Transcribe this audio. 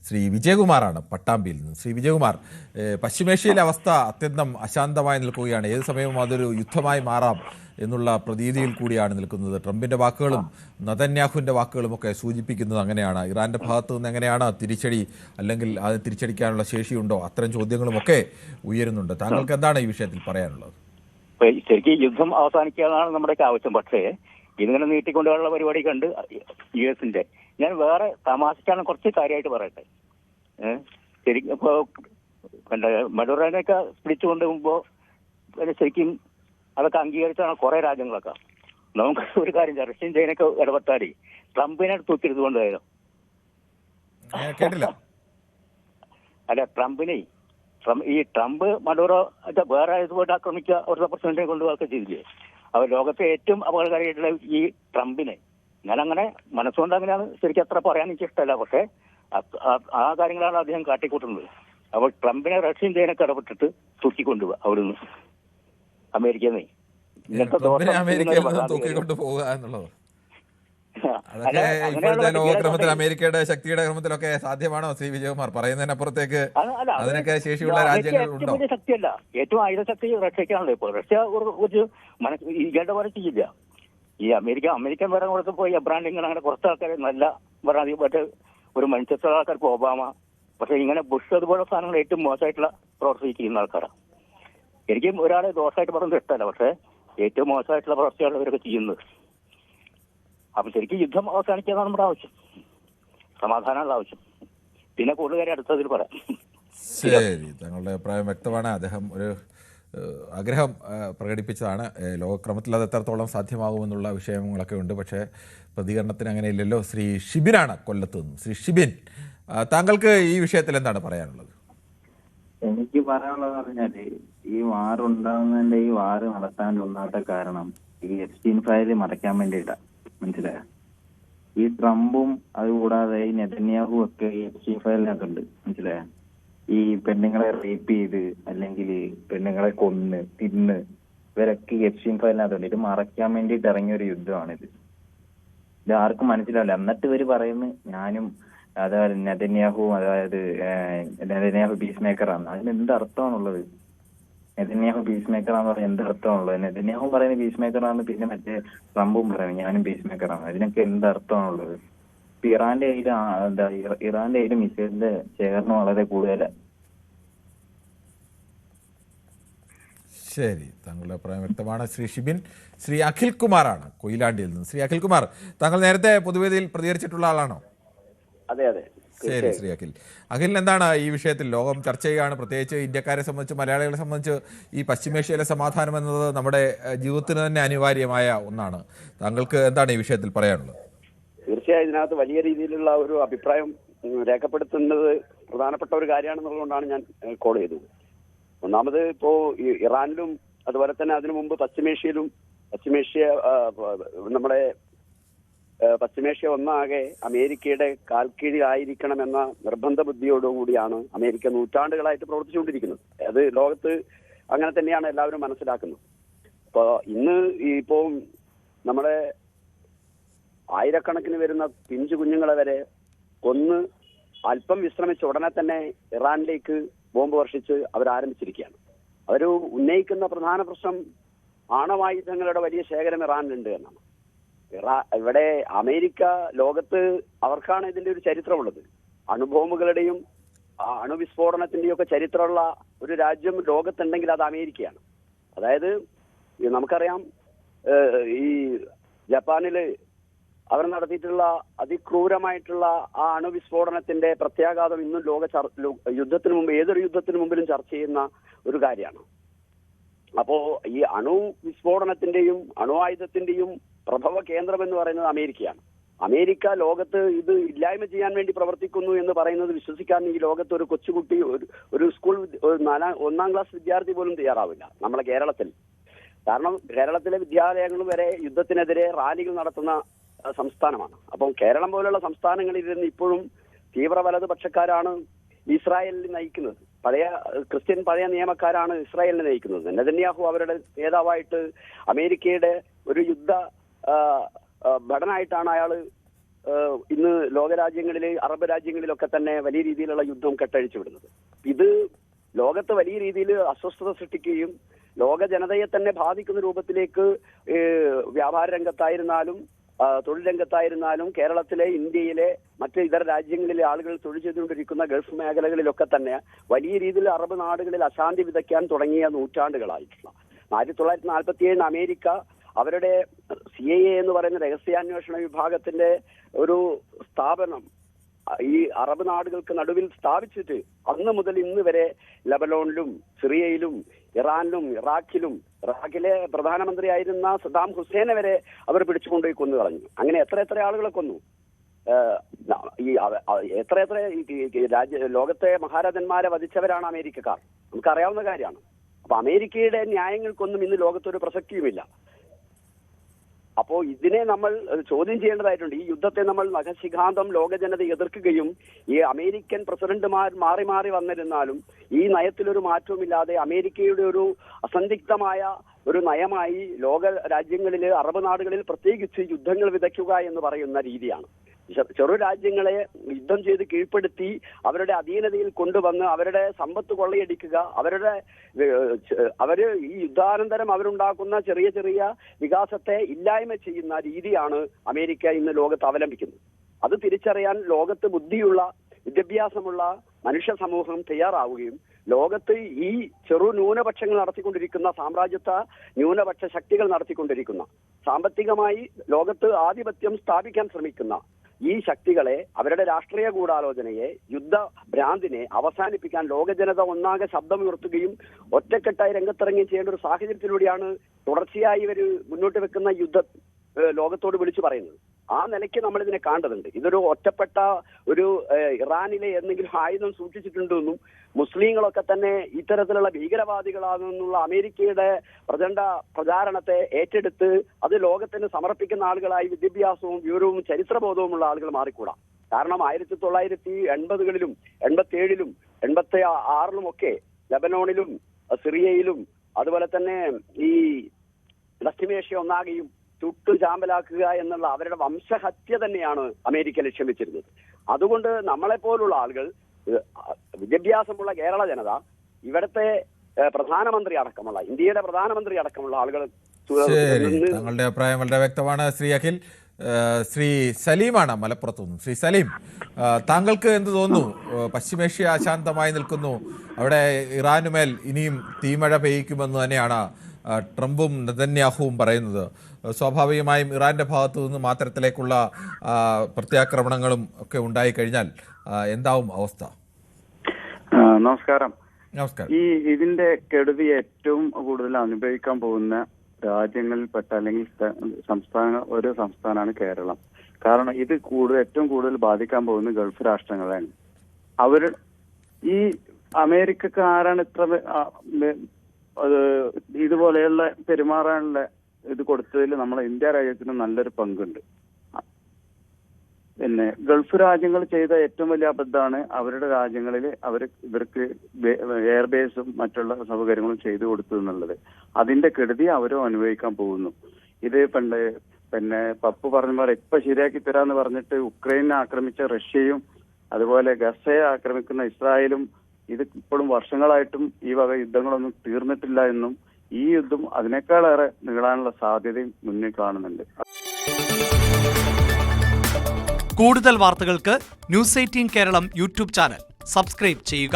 ശ്രീ വിജയകുമാറാണ് പട്ടാമ്പിയിൽ നിന്ന്. ശ്രീ വിജയകുമാർ, പശ്ചിമേഷ്യയിലെ അവസ്ഥ അത്യന്തം അശാന്തമായി നിൽക്കുകയാണ്. ഏത് സമയവും അതൊരു യുദ്ധമായി മാറാം എന്നുള്ള പ്രതീതിയിൽ കൂടിയാണ് നിൽക്കുന്നത്. ട്രംപിന്റെ വാക്കുകളും നെതന്യാഹുവിന്റെ വാക്കുകളും ഒക്കെ സൂചിപ്പിക്കുന്നത് അങ്ങനെയാണ്. ഇറാന്റെ ഭാഗത്തു നിന്ന് എങ്ങനെയാണ് തിരിച്ചടി, അല്ലെങ്കിൽ അത് തിരിച്ചടിക്കാനുള്ള ശേഷിയുണ്ടോ, അത്തരം ചോദ്യങ്ങളുമൊക്കെ ഉയരുന്നുണ്ട്. താങ്കൾക്ക് എന്താണ് ഈ വിഷയത്തിൽ പറയാനുള്ളത്? ശരിക്കും യുദ്ധം അവസാനിക്കാനാണ് നമ്മുടെയൊക്കെ ആവശ്യം. പക്ഷേ ഇതിങ്ങനെ നീട്ടിക്കൊണ്ടുള്ള പരിപാടി കണ്ട് US-ന്റെ ഞാൻ വേറെ തമാശക്കാണ് കുറച്ച് കാര്യമായിട്ട് പറയട്ടെ. ശരിക്കും ഇപ്പോൾ മഡുറോനെയൊക്കെ പിടിച്ചുകൊണ്ട് പോകുമ്പോൾ ശരിക്കും അതൊക്കെ അംഗീകരിച്ചാണ് കുറെ രാജ്യങ്ങളൊക്കെ. നമുക്ക് ഒരു കാര്യം, റഷ്യൻ ചൈനയൊക്കെ ഇടപെട്ടാലേ ട്രംപിനെ തൂക്കിയെടുത്തുകൊണ്ടായിരുന്നു. അല്ല, ഈ ട്രംപ് മഡൂറോ വേറെ ഇതുപോയിട്ട് ആക്രമിക്കുക, അവരുടെ പ്രസിഡന്റിനെ കൊണ്ടുപോകുക ചെയ്തില്ലേ? അവർ ലോകത്തെ ഏറ്റവും അപകടകാരിയായിട്ടുള്ള ഈ ട്രംപിനെ ഞാനങ്ങനെ മനസ്സുകൊണ്ട് അങ്ങനെയാണ് ശരിക്കും അത്ര പറയാൻ എനിക്ക് ഇഷ്ടമല്ല. പക്ഷേ ആ കാര്യങ്ങളാണ് അദ്ദേഹം കാട്ടിക്കൂട്ടുന്നത്. അപ്പോൾ ട്രംപിനെ റഷ്യൻ ചൈനയൊക്കെ ഇടപെട്ടിട്ട് തൂക്കിക്കൊണ്ടുപോവുക അവിടുന്ന്, അമേരിക്കന്നേ. തൂക്കിക്കൊണ്ടു പോവുക എന്നുള്ളത് അതൊക്കെ ഇപ്പോഴത്തെ ലോകക്രമത്തിൽ, അമേരിക്കയുടെ ശക്തിയുടെ ക്രമത്തിലൊക്കെ സാധ്യമാണോ ശ്രീ വിജയകുമാർ? പറയുന്നതിനപ്പുറത്തേക്ക് അതിനൊക്കെ ശേഷിയുള്ള രാജ്യങ്ങളുണ്ടോ? ശക്തിയല്ല, ഏറ്റവും ആയുധ ശക്തി റഷ്യക്കാണല്ലോ ഇപ്പോൾ. റഷ്യ ഒരു ഇയാളുടെ പോലെ ചെയ്യില്ല. ഈ അമേരിക്കൻ ഭരണകൂടത്തിൽ പോയി എബ്രഹാം ലിങ്കൺ അങ്ങനെ കുറച്ച് ആൾക്കാർ നല്ല ഭരണാധിപത്യ ഒരു മനുഷ്യത്വ ആൾക്കാർക്ക് ഒബാമ, പക്ഷെ ഇങ്ങനെ ബുഷ് അതുപോലെ സാധനങ്ങൾ ഏറ്റവും മോശമായിട്ടുള്ള പ്രവർത്തി ചെയ്യുന്ന ആൾക്കാരാണ്. എനിക്കും ഒരാളെ ദോഷമായിട്ട് പറയുന്നത് ഇഷ്ടമല്ല, പക്ഷെ ഏറ്റവും മോശമായിട്ടുള്ള പ്രവർത്തിയാണ് ഇവരൊക്കെ ചെയ്യുന്നത്. അപ്പൊ ശരിക്കും യുദ്ധം അവസാനിക്കാനാണ് നമ്മുടെ ആവശ്യം, സമാധാനമുള്ള ആവശ്യം. പിന്നെ കൂടുതൽ കാര്യം അടുത്തതിൽ പറയാം. ശരി, താങ്കളുടെ അഭിപ്രായം വ്യക്തമാണ്. അദ്ദേഹം ഒരു ആഗ്രഹം പ്രകടിപ്പിച്ചതാണ്. ലോകക്രമത്തിൽ അത് എത്രത്തോളം സാധ്യമാകുമെന്നുള്ള വിഷയങ്ങളൊക്കെ ഉണ്ട്. പക്ഷേ പ്രതികരണത്തിന് അങ്ങനെ ഇല്ലല്ലോ. ശ്രീ ഷിബിനാണ് കൊല്ലത്ത് നിന്ന്. ശ്രീ ഷിബിൻ, താങ്കൾക്ക് ഈ വിഷയത്തിൽ എന്താണ് പറയാനുള്ളത്? എനിക്ക് പറയാനുള്ളത് പറഞ്ഞാല്, ഈ വാർ ഉണ്ടാകുന്നതിന്റെ, ഈ വാർ നടത്താൻ ഒന്നാമത്തെ കാരണം ഈ എപ്സ്റ്റീൻ ഫയൽ മറയ്ക്കാൻ വേണ്ടിയിട്ടാണ്. മനസ്സിലായോ? ഈ ട്രംപും അതുകൂടാതെ ഈ നെതന്യാഹു ഒക്കെ ഈ എപ്സ്റ്റീൻ ഫയലിനകത്തുണ്ട്. മനസ്സിലായോ? ഈ പെണ്ണുങ്ങളെ റേപ്പ് ചെയ്ത് അല്ലെങ്കിൽ പെണ്ണുങ്ങളെ കൊന്ന് തിന്ന് ഇവരൊക്കെ ഈ എപ്സ്റ്റീൻ ഫയലിനകത്തുണ്ട്. ഇത് മറയ്ക്കാൻ വേണ്ടിയിട്ട് ഇറങ്ങിയ ഒരു യുദ്ധമാണിത്. ഇത് ആർക്കും മനസ്സിലാവില്ല. എന്നിട്ട് ഇവര് പറയുന്നു ഞാനും അതായത് നെതന്യാഹു പീസ് മേക്കറാണ്. അതിന് എന്ത് അർത്ഥമാണുള്ളത്? നെതന്യാഹു പീസ് മേക്കറാന്ന് പറഞ്ഞാൽ എന്ത് അർത്ഥമാണുള്ളത്? നെതന്യാഹു പറയുന്നത് പീസ് മേക്കറാണ്, പിന്നെ മറ്റേ ട്രംപും പറയുന്നത് ഞാനും പീസ് മേക്കറാണ്. അതിനൊക്കെ എന്ത് അർത്ഥമാണുള്ളത്? ഇറാന്റെ കയ്യിൽ മിസൈലിന്റെ ശേഖരണം വളരെ കൂടുതലാണ്. ശരി, താങ്കളുടെ അഭിപ്രായം വ്യക്തമാണ് ശ്രീ ഷിബിൻ. ശ്രീ അഖിൽ കുമാറാണ് കൊയിലാണ്ടിയിൽ നിന്ന്. ശ്രീ അഖിൽ കുമാർ, താങ്കൾ നേരത്തെ പൊതുവേദിയിൽ പ്രതികരിച്ചിട്ടുള്ള ആളാണോ? അതെ അതെ. ശരി, ശ്രീ അഖിലിന് എന്താണ് ഈ വിഷയത്തിൽ? ലോകം ചർച്ച ചെയ്യുകയാണ്, പ്രത്യേകിച്ച് ഇന്ത്യക്കാരെ സംബന്ധിച്ച്, മലയാളികളെ സംബന്ധിച്ച് ഈ പശ്ചിമേഷ്യയിലെ സമാധാനം എന്നത് നമ്മുടെ ജീവിതത്തിന് തന്നെ അനിവാര്യമായ ഒന്നാണ്. താങ്കൾക്ക് എന്താണ് ഈ വിഷയത്തിൽ പറയാനുള്ളത്? തീർച്ചയായും ഇതിനകത്ത് വലിയ രീതിയിലുള്ള ഒരു അഭിപ്രായം രേഖപ്പെടുത്തുന്നത് പ്രധാനപ്പെട്ട ഒരു കാര്യമാണെന്നുള്ളതുകൊണ്ടാണ് ഞാൻ കോൾ ചെയ്തത്. ഒന്നാമത് ഇപ്പോൾ ഇറാനിലും അതുപോലെ തന്നെ അതിനു മുമ്പ് പശ്ചിമേഷ്യ ഒന്നാകെ അമേരിക്കയുടെ കാൽക്കീഴിലായിരിക്കണമെന്ന നിർബന്ധ ബുദ്ധിയോടുകൂടിയാണ് അമേരിക്ക നൂറ്റാണ്ടുകളായിട്ട് പ്രവർത്തിച്ചുകൊണ്ടിരിക്കുന്നത്. അത് ലോകത്ത് അങ്ങനെ തന്നെയാണ് എല്ലാവരും മനസ്സിലാക്കുന്നത്. ഇപ്പോൾ ഇന്ന് ഇപ്പോൾ നമ്മുടെ ആയിരക്കണക്കിന് വരുന്ന പിഞ്ചു കുഞ്ഞുങ്ങളെ വരെ കൊന്ന് അല്പം വിശ്രമിച്ച ഉടനെ തന്നെ ഇറാനിലേക്ക് ബോംബ് വർഷിച്ച് അവരാരംഭിച്ചിരിക്കുകയാണ്. അവർ ഉന്നയിക്കുന്ന പ്രധാന പ്രശ്നം ആണവായുധങ്ങളുടെ വലിയ ശേഖരം ഇറാനിലുണ്ട് എന്നാണ്. ഇവിടെ അമേരിക്ക ലോകത്ത് അവർക്കാണ് ഇതിന്റെ ഒരു ചരിത്രമുള്ളത്. അണുബോംബുകളുടെയും അണുവിസ്ഫോടനത്തിന്റെയും ഒക്കെ ചരിത്രമുള്ള ഒരു രാജ്യം ലോകത്തുണ്ടെങ്കിൽ അത് അമേരിക്കയാണ്. അതായത് നമുക്കറിയാം, ഈ ജപ്പാനില് അവർ നടത്തിയിട്ടുള്ള അതിക്രൂരമായിട്ടുള്ള ആ അണുവിസ്ഫോടനത്തിന്റെ പ്രത്യാഘാതം ഇന്നും യുദ്ധത്തിന് മുമ്പ്, ഏതൊരു യുദ്ധത്തിന് മുമ്പിലും ചർച്ച ചെയ്യുന്ന ഒരു കാര്യമാണ്. അപ്പോ ഈ അണുവിസ്ഫോടനത്തിന്റെയും അണുവായുധത്തിന്റെയും പ്രഭവ കേന്ദ്രം എന്ന് പറയുന്നത് അമേരിക്കയാണ്. അമേരിക്ക ലോകത്ത് ഇത് ഇല്ലായ്മ ചെയ്യാൻ വേണ്ടി പ്രവർത്തിക്കുന്നു എന്ന് പറയുന്നത് വിശ്വസിക്കാൻ ഈ ലോകത്ത് ഒരു കൊച്ചുകുട്ടി, ഒരു സ്കൂൾ 1ാം ക്ലാസ് വിദ്യാർത്ഥി പോലും തയ്യാറാവില്ല നമ്മളെ കേരളത്തിൽ. കാരണം കേരളത്തിലെ വിദ്യാലയങ്ങൾ വരെ യുദ്ധത്തിനെതിരെ റാലികൾ നടത്തുന്ന സംസ്ഥാനമാണ്. അപ്പം കേരളം പോലുള്ള സംസ്ഥാനങ്ങളിൽ ഇരുന്ന് ഇപ്പോഴും തീവ്ര വലതുപക്ഷക്കാരാണ് ഇസ്രായേലിനെ നയിക്കുന്നത്. ക്രിസ്ത്യൻ പഴയ നിയമക്കാരാണ് ഇസ്രായേലിനെ നയിക്കുന്നത്. നെതന്യാഹു അവരുടെ നേതാവായിട്ട് അമേരിക്കയുടെ ഒരു യുദ്ധ ഭടനായിട്ടാണ് അയാൾ ഇന്ന് ലോകരാജ്യങ്ങളിലെ അറബ് രാജ്യങ്ങളിലൊക്കെ തന്നെ വലിയ രീതിയിലുള്ള യുദ്ധം കെട്ടഴിച്ചു വിടുന്നത്. ഇത് ലോകത്ത് വലിയ രീതിയിൽ അസ്വസ്ഥത സൃഷ്ടിക്കുകയും ലോക ജനതയെ തന്നെ ബാധിക്കുന്ന രൂപത്തിലേക്ക് വ്യാപാര രംഗത്തായിരുന്നാലും തൊഴിൽ രംഗത്തായിരുന്നാലും കേരളത്തിലെ, ഇന്ത്യയിലെ, മറ്റ് ഇതര രാജ്യങ്ങളിലെ ആളുകൾ തൊഴിൽ ചെയ്തുകൊണ്ടിരിക്കുന്ന ഗൾഫ് മേഖലകളിലൊക്കെ തന്നെ വലിയ രീതിയിൽ അറബ് നാടുകളിൽ അശാന്തി വിതയ്ക്കാൻ തുടങ്ങിയ നൂറ്റാണ്ടുകളായിട്ടുള്ള 1947 അമേരിക്ക അവരുടെ CIA എന്ന് പറയുന്ന രഹസ്യാന്വേഷണ വിഭാഗത്തിന്റെ ഒരു സ്ഥാപനം ഈ അറബ് നാടുകൾക്ക് നടുവിൽ സ്ഥാപിച്ചിട്ട് അന്ന് മുതൽ ഇന്ന് വരെ ലബനോണിലും സിറിയയിലും ഇറാനിലും ഇറാഖിലെ പ്രധാനമന്ത്രിയായിരുന്ന സദ്ദാം ഹുസൈനെ വരെ അവർ പിടിച്ചുകൊണ്ടുപോയി കൊന്നു കളഞ്ഞു. അങ്ങനെ എത്ര ആളുകളെ കൊന്നു. ഈ എത്ര ലോകത്തെ മഹാരാജന്മാരെ വധിച്ചവരാണ് അമേരിക്കക്കാർ. നമുക്കറിയാവുന്ന കാര്യമാണ്. അപ്പൊ അമേരിക്കയുടെ ന്യായങ്ങൾക്കൊന്നും ഇന്ന് ലോകത്തൊരു പ്രസക്തിയുമില്ല. അപ്പോ ഇതിനെ നമ്മൾ ചോദ്യം ചെയ്യേണ്ടതായിട്ടുണ്ട്. ഈ യുദ്ധത്തെ നമ്മൾ നഖശിഖാന്തം ലോക ജനത എതിർക്കുകയും ഈ അമേരിക്കൻ പ്രസിഡന്റുമാർ മാറി മാറി വന്നിരുന്നാലും ഈ നയത്തിലൊരു മാറ്റവുമില്ലാതെ അമേരിക്കയുടെ ഒരു അസന്ദിഗ്ധമായ ഒരു നയമായി ലോക രാജ്യങ്ങളിൽ, അറബ് നാടുകളിൽ പ്രത്യേകിച്ച് യുദ്ധങ്ങൾ വിതയ്ക്കുക എന്ന് പറയുന്ന രീതിയാണ്. ചെറു രാജ്യങ്ങളെ യുദ്ധം ചെയ്ത് കീഴ്പ്പെടുത്തി അവരുടെ അധീനതയിൽ കൊണ്ടുവന്ന് അവരുടെ സമ്പത്ത് കൊള്ളയടിക്കുക, അവര് ഈ യുദ്ധാനന്തരം അവരുണ്ടാക്കുന്ന ചെറിയ ചെറിയ വികാസത്തെ ഇല്ലായ്മ ചെയ്യുന്ന രീതിയാണ് അമേരിക്ക ഇന്ന് ലോകത്ത് അവലംബിക്കുന്നത്. അത് തിരിച്ചറിയാൻ ലോകത്ത് ബുദ്ധിയുള്ള, വിദ്യാഭ്യാസമുള്ള മനുഷ്യ സമൂഹം തയ്യാറാവുകയും ലോകത്ത് ഈ ചെറു ന്യൂനപക്ഷങ്ങൾ നടത്തിക്കൊണ്ടിരിക്കുന്ന, സാമ്രാജ്യത്വ ന്യൂനപക്ഷ ശക്തികൾ നടത്തിക്കൊണ്ടിരിക്കുന്ന, സാമ്പത്തികമായി ലോകത്ത് ആധിപത്യം സ്ഥാപിക്കാൻ ശ്രമിക്കുന്ന ഈ ശക്തികളെ, അവരുടെ രാഷ്ട്രീയ ഗൂഢാലോചനയെ, യുദ്ധ ഭ്രാന്തിനെ അവസാനിപ്പിക്കാൻ ലോക ജനത ഒന്നാകെ ശബ്ദമുയർത്തുകയും ഒറ്റക്കെട്ടായി രംഗത്തിറങ്ങുകയും ചെയ്യേണ്ട ഒരു സാഹചര്യത്തിലൂടെയാണ് തുടർച്ചയായി ഇവർ മുന്നോട്ട് വെക്കുന്ന യുദ്ധം ലോകത്തോട് വിളിച്ചു പറയുന്നത്. ആ നിലയ്ക്ക് നമ്മൾ ഇതിനെ കാണേണ്ടതുണ്ട്. ഇതൊരു ഒറ്റപ്പെട്ട ഒരു ഇറാനിലെ എന്തെങ്കിലും ആയുധം സൂക്ഷിച്ചിട്ടുണ്ടെന്നും മുസ്ലിങ്ങളൊക്കെ തന്നെ ഇത്തരത്തിലുള്ള ഭീകരവാദികളാണെന്നുള്ള അമേരിക്കയുടെ പ്രചണ്ഡ പ്രചാരണത്തെ ഏറ്റെടുത്ത് അത് ലോകത്തിന് സമർപ്പിക്കുന്ന ആളുകളായി വിദ്യാഭ്യാസവും വിവരവും ചരിത്രബോധവുമുള്ള ആളുകൾ മാറിക്കൂടാ. കാരണം 1980കളിലും 87ലും 86ലും ഒക്കെ ലബനോണിലും സിറിയയിലും അതുപോലെ തന്നെ ഈ പശ്ചിമേഷ്യ ഒന്നാകെയും ചുട്ടു ചാമ്പലാക്കുക എന്നുള്ള അവരുടെ വംശഹത്യ തന്നെയാണ് അമേരിക്ക ലക്ഷ്യം വെച്ചിരുന്നത്. അതുകൊണ്ട് നമ്മളെപ്പോലുള്ള ആളുകൾ, വിദ്യാഭ്യാസമുള്ള കേരള ജനത, ഇവിടുത്തെ പ്രധാനമന്ത്രി അടക്കമുള്ള, ഇന്ത്യയുടെ പ്രധാനമന്ത്രി അടക്കമുള്ള ആളുകൾ. താങ്കളുടെ അഭിപ്രായം വളരെ വ്യക്തമാണ് ശ്രീ അഖിൽ. ശ്രീ സലീമാണ് മലപ്പുറത്തു നിന്നും. ശ്രീ സലീം, താങ്കൾക്ക് എന്ത് തോന്നുന്നു? പശ്ചിമേഷ്യ അശാന്തമായി നിൽക്കുന്നു. അവിടെ ഇറാനുമേൽ ഇനിയും തീമഴ പെയ്യിക്കുമെന്ന് തന്നെയാണ് ട്രംപും നെതന്യാഹുവും പറയുന്നത്. സ്വാഭാവികമായും ഇറാന്റെ ഭാഗത്തു നിന്നും അത്തരത്തിലേക്കുള്ള പ്രത്യാക്രമണങ്ങളും ഒക്കെ ഉണ്ടായിക്കഴിഞ്ഞാൽ എന്താവും അവസ്ഥ? നമസ്കാരം. നമസ്കാരം. ഇതിന്റെ കെടുതി ഏറ്റവും കൂടുതൽ അനുഭവിക്കാൻ പോകുന്ന രാജ്യങ്ങളിൽപ്പെട്ട അല്ലെങ്കിൽ ഒരു സംസ്ഥാനമാണ് കേരളം. കാരണം ഇത് ഏറ്റവും കൂടുതൽ ബാധിക്കാൻ പോകുന്ന ഗൾഫ് രാഷ്ട്രങ്ങളാണ്. ഈ അമേരിക്കക്കാരാണ് ഇതുപോലെയുള്ള പെരുമാറാനുള്ള ഇത് കൊടുത്തതിൽ നമ്മളെ ഇന്ത്യ രാജ്യത്തിന് നല്ലൊരു പങ്കുണ്ട്. പിന്നെ ഗൾഫ് രാജ്യങ്ങൾ ചെയ്ത ഏറ്റവും വലിയ അബദ്ധമാണ് അവരുടെ രാജ്യങ്ങളിൽ ഇവർക്ക് എയർബേസും മറ്റുള്ള സൗകര്യങ്ങളും ചെയ്തു കൊടുത്തു എന്നുള്ളത്. അതിന്റെ കെടുതി അവരും അനുഭവിക്കാൻ പോകുന്നു. ഇത് പിന്നെ പപ്പു പറഞ്ഞ പോലെ ഇപ്പൊ ശരിയാക്കി തരാന്ന് പറഞ്ഞിട്ട് ഉക്രൈനെ ആക്രമിച്ച റഷ്യയും അതുപോലെ ഗസയെ ആക്രമിക്കുന്ന ഇസ്രായേലും ഇത് ഇപ്പോഴും വർഷങ്ങളായിട്ടും ഈ വക യുദ്ധങ്ങളൊന്നും തീർന്നിട്ടില്ല എന്നും ഈ യുദ്ധം അതിനേക്കാളേറെ നീളാനുള്ള സാധ്യതയും മുന്നിൽ കാണുന്നുണ്ട്. കൂടുതൽ വാർത്തകൾക്ക് news 18 Keralam YouTube channel subscribe ചെയ്യുക.